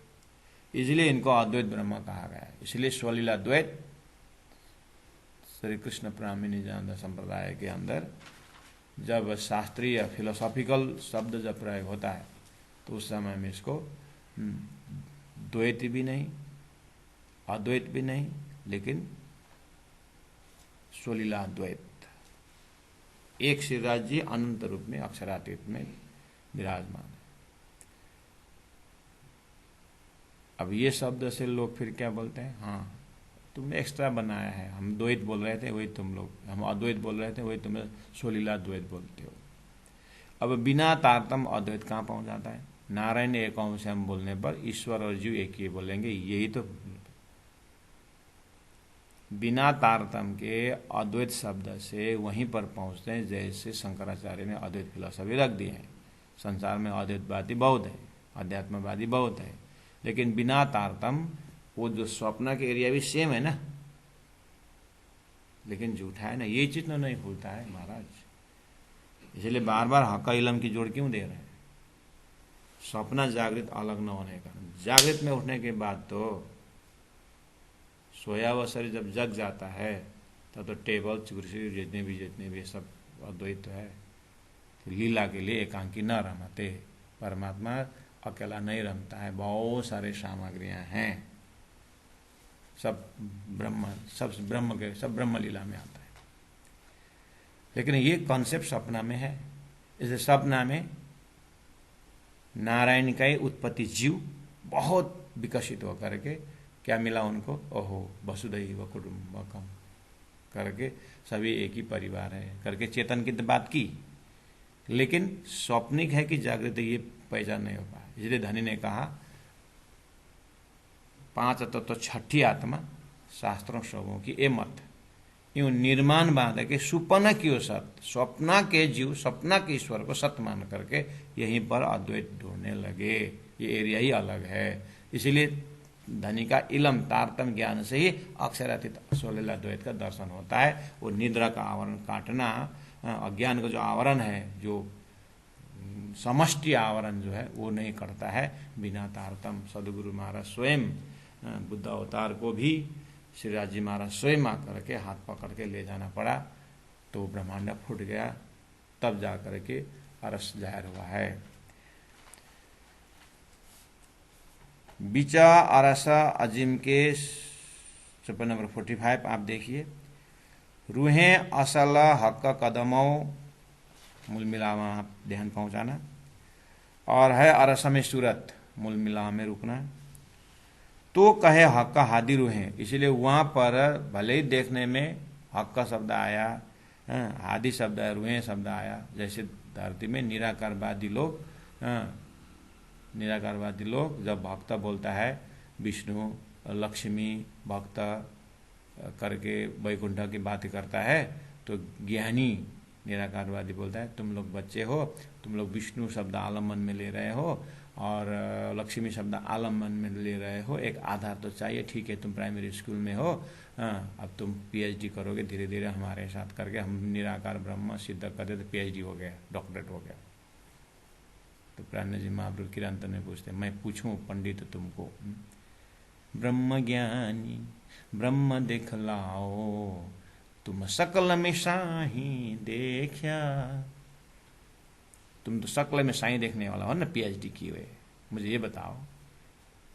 A: इसलिए इनको अद्वैत ब्रह्म कहा गया है। इसलिए स्वलीला द्वैत श्री कृष्ण प्रामिनी निजानंद संप्रदाय के अंदर जब शास्त्रीय फिलोसॉफिकल शब्द जब प्रयोग होता है, तो उस समय में इसको द्वैत भी नहीं, अद्वैत भी नहीं, लेकिन स्वलीला द्वैत, एक श्रीराज जी अनंत रूप में अक्षरातीत में विराजमान है। अब ये शब्द से लोग फिर क्या बोलते हैं, हाँ तुमने एक्स्ट्रा बनाया है, हम द्वैत बोल रहे थे वही तुम लोग, हम अद्वैत बोल रहे थे वही तुम स्वलीला द्वैत बोलते हो। अब बिना तारतम अद्वैत कहाँ पहुंच जाता है? नारायण एक अंश हम बोलने पर ईश्वर और जीव एक ही बोलेंगे, यही तो बिना तारतम्य के अद्वैत शब्द से वहीं पर पहुंचते हैं जैसे शंकराचार्य ने अद्वैत फिलॉसफी रख दी है। संसार में अद्वैतवादी बहुत है, अध्यात्मवादी बहुत है, लेकिन बिना तारतम्य वो जो स्वप्न के एरिया भी सेम है ना, लेकिन झूठा है ना, ये चीज तो नहीं भूलता है महाराज। इसलिए बार बार हक्का इलम की जोड़ क्यों दे रहे हैं? स्वप्न जागृत अलग न होने का, जागृत में उठने के बाद तो सोया हुआ शरीर जब जग जाता है तब तो टेबल कुर्सी जितने भी सब अद्वैत है। तो लीला के लिए एकांकी न रमते, परमात्मा अकेला नहीं रमता है, बहुत सारे सामग्रियां हैं, सब ब्रह्म लीला में आता है। लेकिन ये कॉन्सेप्ट सपना में है। इसे सपना में नारायण का ही उत्पत्ति जीव बहुत विकसित होकर के क्या मिला उनको, ओहो वसुधैव कुटुम्बकम करके सभी एक ही परिवार है करके चेतन की बात की। लेकिन स्वप्निक है कि जागृत ये पहचान नहीं हो पाया। इसलिए धनी ने कहा 5 तत्व तो छठी आत्मा शास्त्रों सबों की ए मत यूं निर्माण बांध के सुपन की सत, स्वप्ना के जीव सपना के ईश्वर को सत्य मान करके यहीं पर अद्वैत ढूंढने लगे। ये एरिया ही अलग है। इसीलिए धनी का इलम तारतम ज्ञान से ही अक्षरातीत स्वलील अद्वैत का दर्शन होता है। वो निद्रा का आवरण काटना, अज्ञान का जो आवरण है, जो समष्टि आवरण जो है वो नहीं करता है बिना तारतम। सदगुरु महाराज स्वयं बुद्ध अवतार को भी श्रीराज जी महाराज स्वयं आकर के हाथ पकड़ के ले जाना पड़ा, तो ब्रह्मांड फूट गया, तब जा कर के अरस जाहिर हुआ है। बिचा अरसा अजीम के चैप्टर नंबर 45 आप देखिए। रूहें असल हक कदमों, मूल मिलावा आप ध्यान पहुंचाना, और है अरसा में सूरत, मूल मिलावा में रुकना। तो कहे हक का हादी रूहें, इसलिए वहां पर भले ही देखने में हक का शब्द आया, हादी शब्द आया, रूहें शब्द आया, जैसे धरती में निराकारवादी लोग जब भक्त बोलता है विष्णु लक्ष्मी भक्त करके वैकुंठ की बात करता है, तो ज्ञानी निराकारवादी बोलता है तुम लोग बच्चे हो, तुम लोग विष्णु शब्द आलम्बन में ले रहे हो और लक्ष्मी शब्द आलम्बन में ले रहे हो, एक आधार तो चाहिए। ठीक है, तुम प्राइमरी स्कूल में हो, अब तुम पीएचडी करोगे धीरे धीरे हमारे साथ करके, हम निराकार ब्रह्म सिद्ध करते तो पीएचडी हो गया, डॉक्टरेट हो गया। तो प्राण जी महाप्रभु किरांतन में पूछते, मैं पूछूं पंडित तुमको, ब्रह्म ज्ञानी ब्रह्म दिखलाओ, तुम सकल में साही देखा। तुम तो सकल में साई देखने वाला हो ना, पीएचडी किए हुए। मुझे ये बताओ,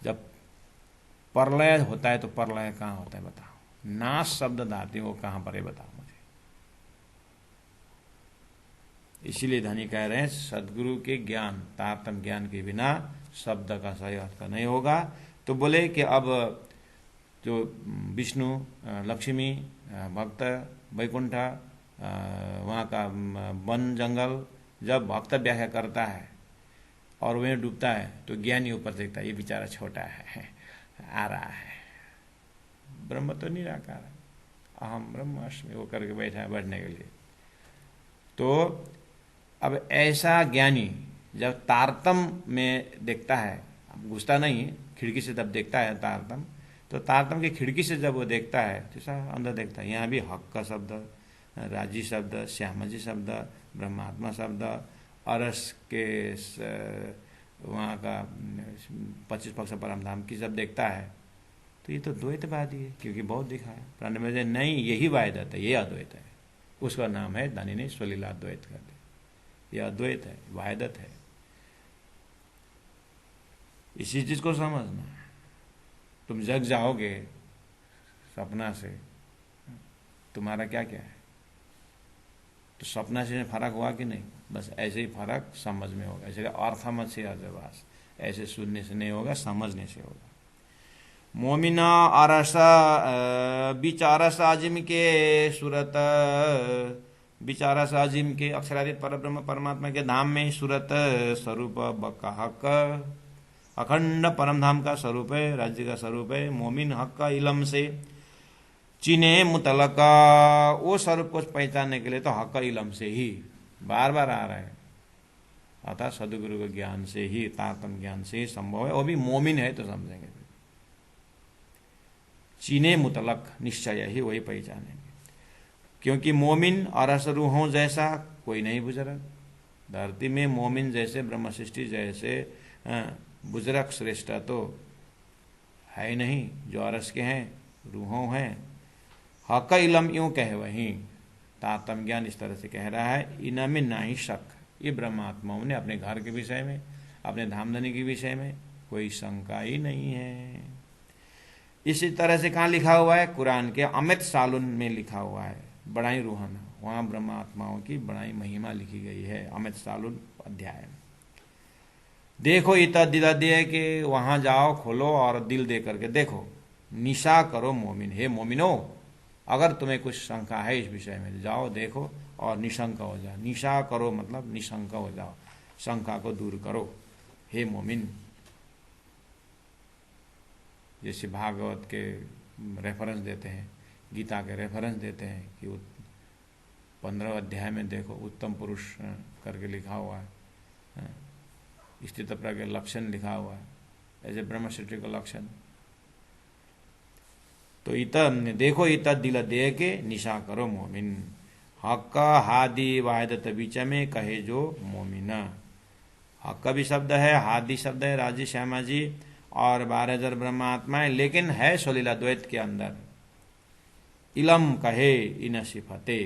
A: जब प्रलय होता है तो प्रलय कहाँ होता है बताओ। नाश शब्द धाती वो कहाँ पर है बताओ मुझे। इसीलिए धनी कह रहे हैं सदगुरु के ज्ञान, तारतम्य ज्ञान के बिना शब्द का सही अर्थ नहीं होगा। तो बोले कि अब जो विष्णु लक्ष्मी भक्त वैकुंठ वहाँ का वन जंगल जब भक्त व्याख्या करता है और वहीं डूबता है तो ज्ञानी ऊपर देखता है ये बेचारा छोटा है, आ रहा है, ब्रह्म तो निराकार है, अहम ब्रह्मास्मि वो करके बैठा है बैठने के लिए। तो अब ऐसा ज्ञानी जब तारतम में देखता है, घुसता नहीं है, खिड़की से जब देखता है तारतम, तो तारतम की खिड़की से जब वो देखता है तो सब अंदर देखता है। यहाँ भी हक का शब्द, राजी शब्द, श्यामजी शब्द, ब्रह्मात्मा शब्द, अरस के वहाँ का 25 पक्ष परमधाम की जब देखता है तो ये तो द्वैतवादी है, क्योंकि बहुत दिखा है। प्राण में नहीं, यही वायदत है, ये अद्वैत है। उसका नाम है दानी ने स्वलीला अद्वैत कर दिया। यह अद्वैत है, वायदत है। इसी चीज को समझना। तुम जग जाओगे सपना से, तुम्हारा क्या क्या है, तो सपना से फर्क हुआ कि नहीं, बस ऐसे ही फर्क समझ में होगा। ऐसे अर्थमत से अजबास, ऐसे सुनने से नहीं होगा, समझने से होगा। मोमिना अरसा बिचारस आजिम के सूरत, बिचारस आजिम के अक्षरादित परब्रह्म परमात्मा के धाम में सूरत स्वरूप बका हक, अखंड परम धाम का स्वरूप है, राज्य का स्वरूप है। मोमिन हक का इलम से चिने मुतलक, वो स्वरूप को पहचानने के लिए तो हक इलम से ही बार बार आ रहा है, अर्थात सदगुरु के ज्ञान से ही, तारतम ज्ञान से ही संभव है। वो भी मोमिन है तो समझेंगे। चीने मुतलक, निश्चय ही वही पहचानेंगे, क्योंकि मोमिन और रूहों जैसा कोई नहीं बुजुर्ग। धरती में मोमिन जैसे, ब्रह्म सृष्टि जैसे बुजुर्ग श्रेष्ठ तो है नहीं, जो अरस के हैं, रूहों हैं। हक इलम यूं कहे वहीं, तारतम ज्ञान इस तरह से कह रहा है, इनमें ना ही शक, ये ब्रह्मात्माओं ने अपने घर के विषय में, अपने धामधनी के विषय में कोई शंका ही नहीं है। इसी तरह से कहाँ लिखा हुआ है? कुरान के अमित सालुन में लिखा हुआ है, बड़ाई रूहाना, वहाँ ब्रह्मात्माओं की बड़ाई महिमा लिखी गई है अमित सालुन अध्याय में। देखो इतना दिला दिया कि वहाँ जाओ, खोलो और दिल दे करके देखो, निशा करो मोमिन, हे मोमिनो, अगर तुम्हें कुछ शंका है इस विषय में, जाओ देखो और निशंक हो जाओ। निशा करो मतलब निशंक हो जाओ, शंका को दूर करो, हे मोमिन। जैसे भागवत के रेफरेंस देते हैं, गीता के रेफरेंस देते हैं कि 15 अध्याय में देखो उत्तम पुरुष करके लिखा हुआ है, स्थित प्रज्ञ लक्षण लिखा हुआ है, ऐसे ब्रह्म सृष्टि का लक्षण। तो इतना देखो, इतना दिल दे के निशा करो मोमिन। हक हादी वाहिदत बीच में कहे जो मोमिना। हक भी शब्द है, हादी शब्द है, राजी श्यामा जी और 12,000 ब्रह्मात्माएं, लेकिन है सोलीला द्वैत के अंदर। इलम कहे इन सिफते,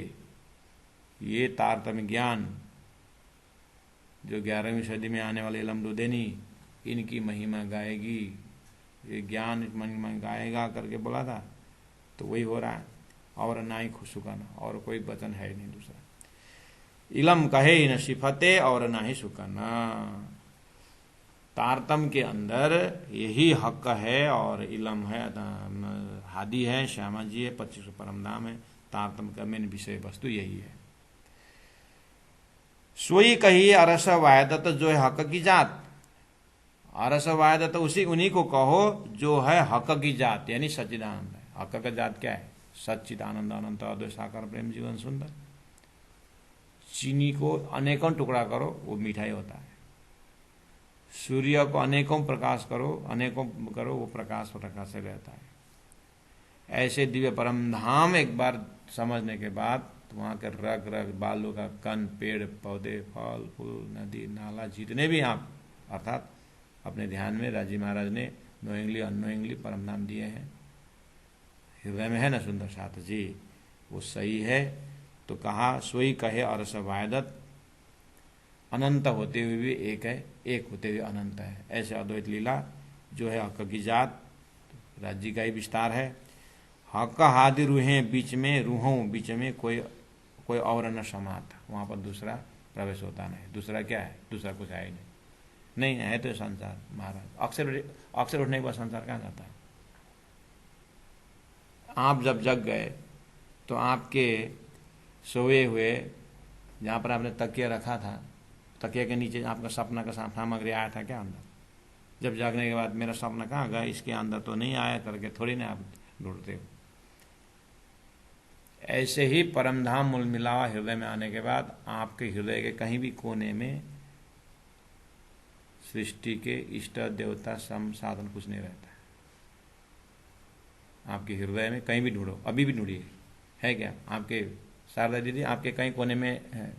A: ये तारतम्य ज्ञान जो 11वीं सदी में आने वाले इलम रुदेनी, इनकी महिमा गाएगी, ये ज्ञान महिमा गाएगा करके बोला था, तो वही हो रहा है। और ना ही सुखाना, और कोई वचन है नहीं दूसरा। इलम कहे इन सिफते और ना ही सुखाना। तारतम के अंदर यही हक है और इलम है, हादी है, श्यामा जी है, 25 परम धाम है। तारतम का मेन विषय वस्तु यही है। सोई कही अरस वायदत, जो है हक की जात। अरस वायदत उसी उन्हीं को कहो जो है हक की जात, यानी सच्चिदानंद है। हक का जात क्या है? सच्चिदानंद, अनंत अद्वैत साकार प्रेम जीवन सुंदर। चीनी को अनेकों टुकड़ा करो वो मिठाई होता है, सूर्य को अनेकों प्रकाश करो, अनेकों करो वो प्रकाश से रहता है। ऐसे दिव्य परम धाम एक बार समझने के बाद वहाँ के रग रग, बालों का कण, पेड़ पौधे, फल फूल, नदी नाला, जितने भी आप अर्थात अपने ध्यान में राजी महाराज ने नोइंगली अनोइंगली परम नाम दिए हैं, हृदय में है ना सुंदर साथ जी, वो सही है। तो कहा सोई कहे अरस वायदत, अनंत होते हुए भी एक है, एक होते हुए अनंत है। ऐसे अद्वैत लीला जो है हक की जात, राज्य का ही विस्तार है। हक हादि रूहें बीच में, रूहों बीच में कोई और न समाता, वहाँ पर दूसरा प्रवेश होता नहीं। दूसरा क्या है? दूसरा कुछ है ही नहीं है तो संसार महाराज। अक्षर उठने के बाद संसार कहाँ जाता है? आप जब जग गए तो आपके सोए हुए जहाँ पर आपने तकिया रखा था, तकिया के नीचे आपका सपना का सामग्री आया था क्या अंदर? जब जागने के बाद मेरा सपना कहाँ गया, इसके अंदर तो नहीं आया करके थोड़ी ना आप ढूंढते हो। ऐसे ही परमधाम मूल मिलावा हृदय में आने के बाद आपके हृदय के कहीं भी कोने में सृष्टि के इष्ट देवता सम साधन कुछ नहीं रहता है। आपके हृदय में कहीं भी ढूंढो, अभी भी ढूंढिए, है क्या? आपके शारदा दीदी आपके कहीं कोने में है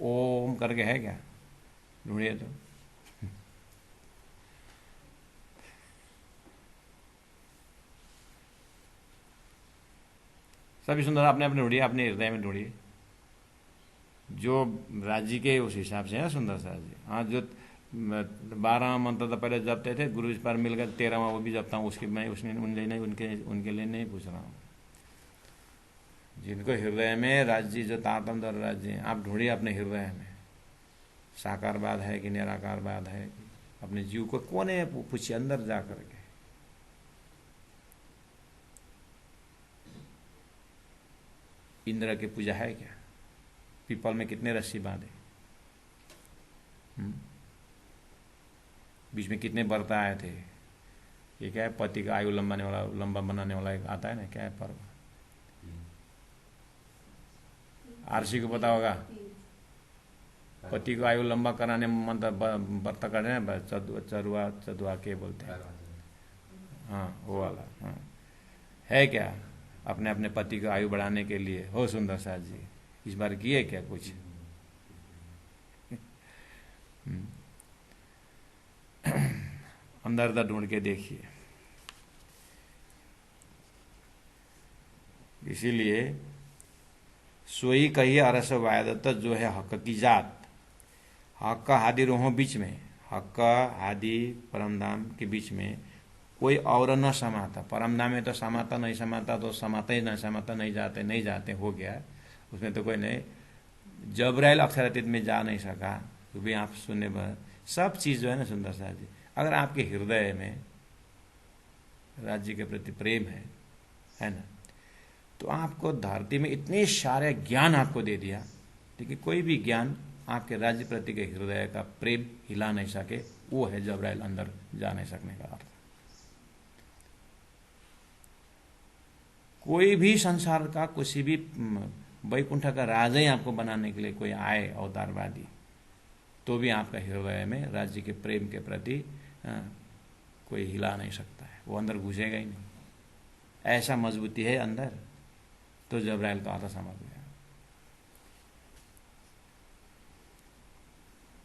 A: ओम करके, है क्या? ढूंढिए तो। सभी सुंदर अपने अपने ढूंढिए, अपने हृदय में ढूंढिए जो राज्य के उस हिसाब से है सुंदर सा जी। हाँ, जो 12 मंत्र तो पहले जपते थे, गुरु इस पर मिलकर 13वां वो भी जपता हूँ, उसके मैं उसने उनके लिए नहीं पूछ रहा हूँ। जिनको हृदय में राज्य जो तारतम दर राज्य है, आप ढूंढिए अपने हृदय में साकारवाद है कि निराकारवाद है। अपने जीव को कोने पूछिए, अंदर जा करके। इंद्र की पूजा है क्या? पीपल में कितने रस्सी बांधे, बीच में कितने व्रत आए थे, ये क्या है, पति का आयु लंबा बनाने वाला एक आता है ना, क्या है पर्व, आरसी को पता होगा, पति को आयु लंबा कराने मंत्र व्रत कर रहे हैं, चरुआ चदुआ के बोलते हैं, हाँ वो वाला, हाँ है क्या, अपने अपने पति को आयु बढ़ाने के लिए। हो सुंदर साथ जी, इस बार किए क्या कुछ? अंदर अंदर ढूंढ के देखिए। इसीलिए सोई कही अरस वायदत, जो है हक की जात, हक हादि रोहों बीच में, हक हादि परमधाम के बीच में कोई और न समाता। परमधाम में तो समाता नहीं समाता, तो समाता ही नहीं समाता, नहीं जाते हो गया, उसमें तो कोई नहीं। जबराइल अक्षरातीत में जा नहीं सका, तो भी आप सुनने पर सब चीज़ जो है ना सुंदर साथ जी, अगर आपके हृदय में राज्य के प्रति प्रेम है ना, तो आपको धरती में इतने सारे ज्ञान आपको दे दिया, लेकिन कोई भी ज्ञान आपके राज्य प्रति के हृदय का प्रेम हिला नहीं सके, वो है जबराइल अंदर जा नहीं सकने का अर्थ। कोई भी संसार का किसी भी वैकुंठ का राजा ही आपको बनाने के लिए कोई आए अवतारवादी, तो भी आपका हृदय में राज्य के प्रेम के प्रति कोई हिला नहीं सकता है, वो अंदर घुसेगा ही नहीं, ऐसा मजबूती है अंदर। तो जबराइल का आता समझ गया।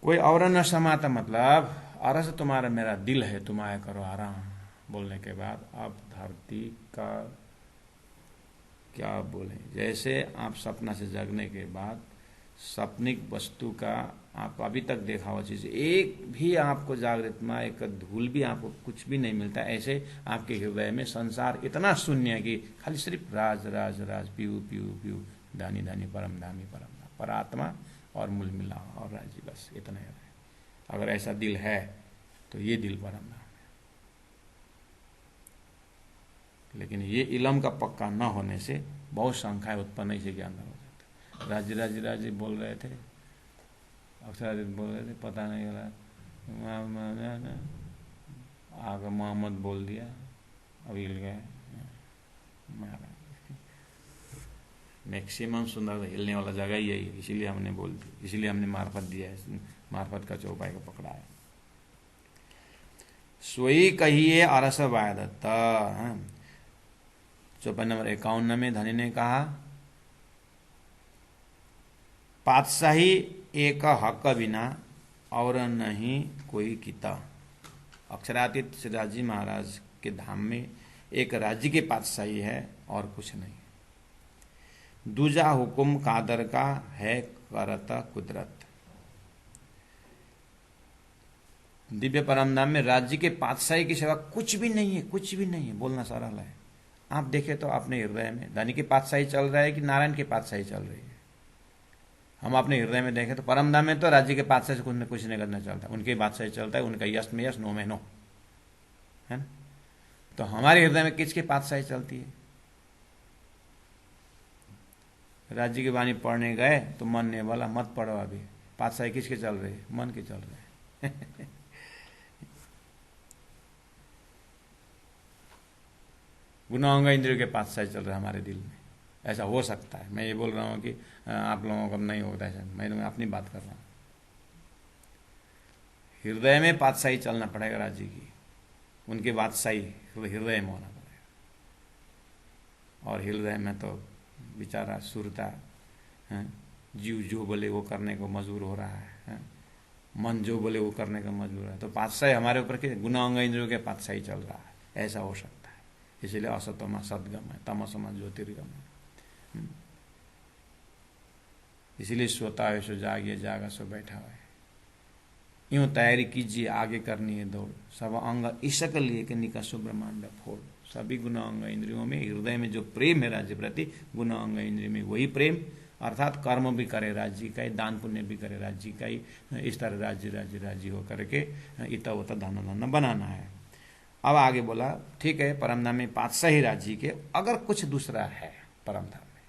A: कोई और न समाता मतलब अरस तुम्हारा मेरा दिल है, तुम आया करो आराम बोलने के बाद अब धरती का क्या बोलें, जैसे आप सपना से जगने के बाद सपनिक वस्तु का आपको अभी तक देखा हुआ चीज एक भी आपको जागृत में एक धूल भी आपको कुछ भी नहीं मिलता, ऐसे आपके हृदय में संसार इतना शून्य है कि खाली सिर्फ राज राज राज पीयू पीयू पीयू धानी धानी परम धामी परम धाम, पर आत्मा और मूल मिला और राज्य, बस इतना है। अगर ऐसा दिल है तो ये दिल परम धाम है। लेकिन ये इलम का पक्का न होने से बहुत शंकाएं उत्पन्न इसी के अंदर हो जाता है। राज्य राज्य राज्य बोल रहे थे, अक्षरादित बोल रहे थे, पता नहीं चला आगे मोहम्मद बोल दिया, अभी हिल गए। मैक्सिमम सुंदर हिलने वाला जगह ही यही है, इसीलिए हमने बोल दी, इसीलिए हमने मार्फत दिया है, मार्फत का चौपाई को पकड़ा है। सोई कहिए अरस वायदत्त, चौपाई नंबर 51 में धनी ने कहा, पातशाही एक हक बिना और नहीं कोई किता। अक्षरातीत श्रीराज जी महाराज के धाम में एक राज्य की पातशाही है और कुछ नहीं। दूजा हुकुम कादर का है करता कुदरत। दिव्य परमधाम में राज्य के पातशाही की सेवा कुछ भी नहीं है, कुछ भी नहीं है, बोलना सरल है। आप देखें तो अपने हृदय में धनी की पातशाही चल रहा है कि नारायण की पातशाही चल रही है। हम अपने हृदय में देखें तो परमधाम में तो राज्य के पातशाही से कुछ नहीं करना चलता, उनकी बादशाही चलता है, उनका यश में यश, नो में नो, है ना। तो हमारे हृदय में किसकी पातशाही चलती है? राज्य की वाणी पढ़ने गए तो मन ने बोला मत पढ़ो, अभी पातशाही किसके चल रही है? मन के चल रहे हैं। गुनाहों इंद्रियों के पातशाही चल रहा है हमारे दिल में। ऐसा हो सकता है, मैं ये बोल रहा हूँ कि आप लोगों को नहीं होता है, मैं अपनी बात कर रहा हूँ। हृदय में पातशाही चलना पड़ेगा राज्य की, उनकी बादशाही हृदय में होना पड़ेगा। और हृदय में तो बेचारा सुरता जीव जो बोले वो करने को मजबूर हो रहा है, मन जो बोले वो करने का मजबूर है। तो पातशाही हमारे ऊपर के गुनाहों इंद्रियों के पातशाही चल रहा है, ऐसा हो सकता है। इसीलिए असतमा सदगम है, तमसमा ज्योतिर्गम है। इसीलिए सोता है सो जागिए, जागा सो बैठा है। यूं तैयारी कीजिए, आगे करनी है दौड़, सब अंग ईशक लिए कि निकसो ब्रह्मांड फोड़। सभी गुण अंग इंद्रियों में, हृदय में जो प्रेम है राज्य प्रति, गुण अंग इंद्रिय में वही प्रेम, अर्थात कर्म भी करे राज्य का ही, दान पुण्य भी करे राज्य का ही, इस तरह राज्य राज्य राज्य हो करके इतना उतना धन धन बनाना है। अब आगे बोला ठीक है, परमधाम में पातशाही राज्य के अगर कुछ दूसरा है परमधाम में,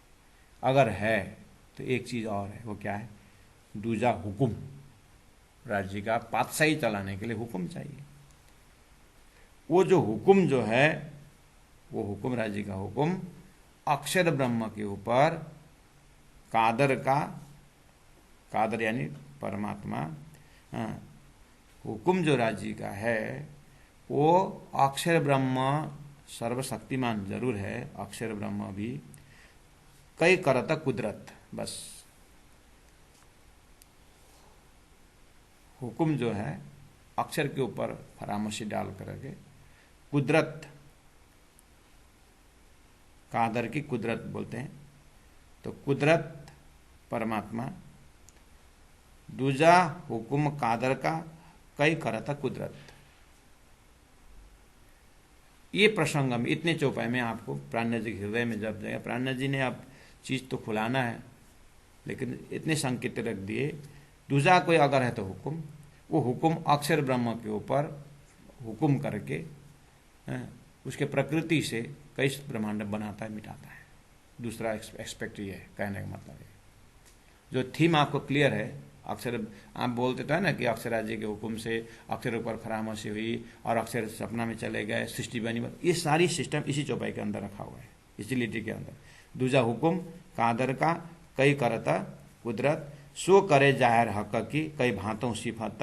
A: अगर है तो एक चीज और है, वो क्या है? दूजा हुकुम। राज्य का पातशाही चलाने के लिए हुकुम चाहिए। वो जो हुक्म जो है, वो हुक्म राज्य का हुक्म अक्षर ब्रह्म के ऊपर कादर यानी परमात्मा, हुक्म जो राज्य का है वो अक्षर ब्रह्म सर्वशक्तिमान जरूर है, अक्षर ब्रह्म भी कई करता कुदरत, बस हुक्म जो है अक्षर के ऊपर फरामशी डाल करके कुदरत, कादर की कुदरत बोलते हैं, तो कुदरत परमात्मा, दूजा हुक्म कादर का कई करता कुदरत। ये प्रसंग में इतने चौपाई में आपको प्राण जी के हृदय में जब जाएगा, प्राण जी ने अब चीज तो खुलाना है लेकिन इतने संकेत रख दिए। दूजा कोई अगर है तो हुक्म, वो हुक्म अक्षर ब्रह्म के ऊपर हुक्म करके उसके प्रकृति से कई ब्रह्मांड बनाता है, मिटाता है। दूसरा एक्सपेक्ट ये है, कहने का मतलब है जो थीम आपको क्लियर है। अक्षर आप बोलते तो है ना कि अक्षर राज्य के हुक्म से अक्षर ऊपर खरामशी हुई और अक्षर सपना में चले गए, सृष्टि बनी, ये सारी सिस्टम इसी चौपाई के अंदर रखा हुआ है, इसी लिटी के अंदर। दूजा हुक्म कादर का कई करता कुदरत, सो करे जाहिर हक की कई भांतों सिफत,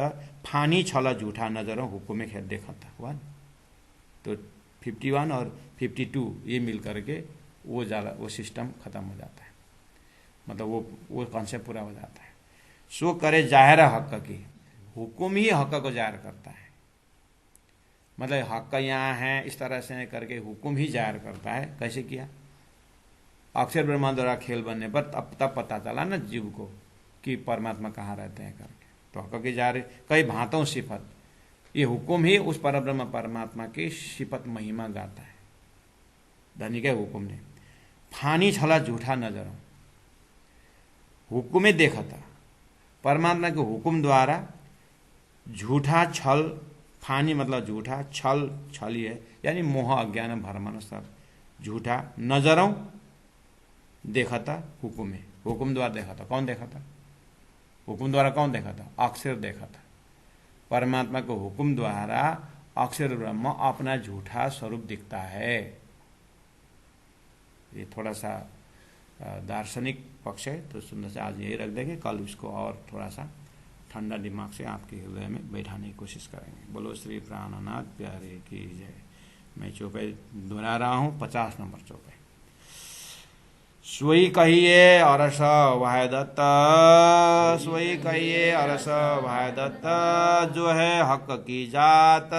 A: फानी छला झूठा नजरों हुक्म खेत देखता हुआ। तो 51 और 52 ये मिल करके वो सिस्टम खत्म हो जाता है, मतलब वो कॉन्सेप्ट पूरा हो जाता है। सो करे जाहिर हक की, हुक्म ही हक को जाहिर करता है, मतलब हक यहाँ है इस तरह से करके हुक्म ही जाहिर करता है। कैसे किया? अक्षर ब्रह्मा द्वारा खेल बनने पर तब पता चला ना जीव को कि परमात्मा कहाँ रहते हैं करके, तो हक की जाहिर कई भांतों सिफत, ये हुक्म ही उस परब्रह्म परमात्मा की सिफत महिमा गाता है, धनी के हुक्म ने। फानी छला झूठा नजरों, हुक्म में देखा था परमात्मा के हुक्म द्वारा झूठा छल, फानी मतलब झूठा, छल छली है यानी मोह अज्ञान भरमन सब झूठा, नजरों देखा था हुक्म में, हुक्म द्वारा देखा था। कौन देखा था? हुक्म द्वारा कौन देखा था? अक्षर देखा था। परमात्मा को हुक्म द्वारा अक्षर ब्रह्म अपना झूठा स्वरूप दिखता है। ये थोड़ा सा दार्शनिक पक्ष है, तो सुंदर से आज यही रख देंगे, कल इसको और थोड़ा सा ठंडा दिमाग से आपके हृदय में बैठाने की कोशिश करेंगे। बोलो श्री प्राणनाथ प्यारे की जय। मैं चौपाई दोहरा रहा हूँ, 50 नंबर चौपाई। सोई कहिए अरस भाई दत्त, सोई कहिए अरस भाई दत्त, जो है हक की जात,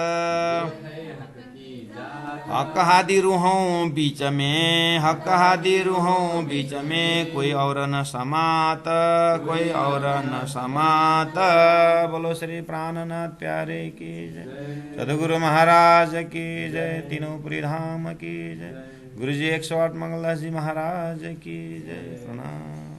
A: हक हादी रूहों बीच में, हक हादी रूहों बीच में, कोई और न समात, कोई और न समात। बोलो श्री प्राणनाथ प्यारे की जय, सदगुरु महाराज की जय, तीनों पुरी धाम की जय, गुरु जी 108 मंगलदास जी महाराज की जय। प्रणाम।